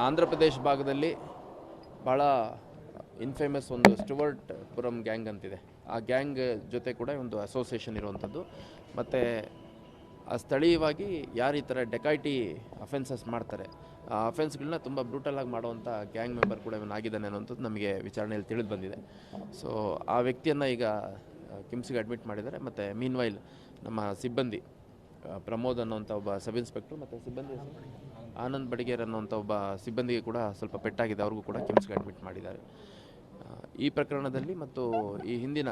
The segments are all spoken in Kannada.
ಆಂಧ್ರ ಪ್ರದೇಶ ಭಾಗದಲ್ಲಿ ಭಾಳ ಇನ್ಫೇಮಸ್ ಒಂದು ಸ್ಟುವರ್ಟ್ ಪುರಂ ಗ್ಯಾಂಗ್ ಅಂತಿದೆ. ಆ ಗ್ಯಾಂಗ್ ಜೊತೆ ಕೂಡ ಒಂದು ಅಸೋಸಿಯೇಷನ್ ಇರುವಂಥದ್ದು. ಮತ್ತು ಆ ಸ್ಥಳೀಯವಾಗಿ ಯಾರು ಈ ಥರ ಡೆಕಾಯ್ಟಿ ಅಫೆನ್ಸಸ್ ಮಾಡ್ತಾರೆ, ಆ ಅಫೆನ್ಸ್ಗಳನ್ನ ತುಂಬ ಬ್ರೂಟಲಾಗಿ ಮಾಡುವಂಥ ಗ್ಯಾಂಗ್ ಮೆಂಬರ್ ಕೂಡ ಇವನಾಗಿದ್ದಾನೆ ಅನ್ನೋಂಥದ್ದು ನಮಗೆ ವಿಚಾರಣೆಯಲ್ಲಿ ತಿಳಿದು ಬಂದಿದೆ. ಸೊ ಆ ವ್ಯಕ್ತಿಯನ್ನು ಈಗ ಕಿಮ್ಸ್ಗೆ ಅಡ್ಮಿಟ್ ಮಾಡಿದ್ದಾರೆ. ಮತ್ತು ಮೀನ್ವೈಲ್ ನಮ್ಮ ಸಿಬ್ಬಂದಿ ಪ್ರಮೋದ್ ಅನ್ನೋಂಥ ಒಬ್ಬ ಸಬ್ ಇನ್ಸ್ಪೆಕ್ಟ್ರು ಮತ್ತು ಸಿಬ್ಬಂದಿ ಆನಂದ್ ಬಡಿಗೇರ್ ಅನ್ನೋಂಥ ಒಬ್ಬ ಸಿಬ್ಬಂದಿಗೆ ಕೂಡ ಸ್ವಲ್ಪ ಪೆಟ್ಟಾಗಿದೆ, ಅವ್ರಿಗೂ ಕೂಡ ಕಿಮ್ಸ್ಗೆ ಅಡ್ಮಿಟ್ ಮಾಡಿದ್ದಾರೆ. ಈ ಪ್ರಕರಣದಲ್ಲಿ ಮತ್ತು ಈ ಹಿಂದಿನ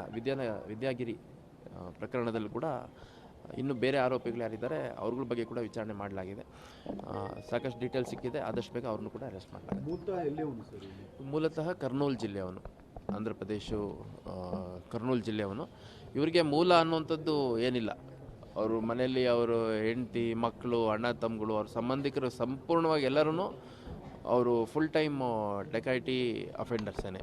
ವಿದ್ಯಾಗಿರಿ ಪ್ರಕರಣದಲ್ಲೂ ಕೂಡ ಇನ್ನು ಬೇರೆ ಆರೋಪಿಗಳು ಯಾರಿದ್ದಾರೆ ಅವ್ರಗಳ ಬಗ್ಗೆ ಕೂಡ ವಿಚಾರಣೆ ಮಾಡಲಾಗಿದೆ. ಸಾಕಷ್ಟು ಡೀಟೇಲ್ಸ್ ಸಿಕ್ಕಿದೆ, ಆದಷ್ಟು ಬೇಗ ಅವ್ರನ್ನೂ ಕೂಡ ಅರೆಸ್ಟ್ ಮಾಡಲಾಗಿದೆ. ಮೂಲತಃ ಕರ್ನೂಲ್ ಜಿಲ್ಲೆಯವನು, ಆಂಧ್ರ ಪ್ರದೇಶ ಕರ್ನೂಲ್ ಜಿಲ್ಲೆಯವನು. ಇವರಿಗೆ ಮೂಲ ಅನ್ನುವಂಥದ್ದು ಏನಿಲ್ಲ. ಅವರು ಮನೆಯಲ್ಲಿ ಅವರು ಹೆಂಡತಿ, ಮಕ್ಕಳು, ಅಣ್ಣ ತಮ್ಮಗಳು, ಅವ್ರ ಸಂಬಂಧಿಕರು ಸಂಪೂರ್ಣವಾಗಿ ಎಲ್ಲರೂ ಅವರು ಫುಲ್ ಟೈಮ್ ಡೆಕಾಯ್ಟಿ ಅಫೆಂಡರ್ಸೇನೆ.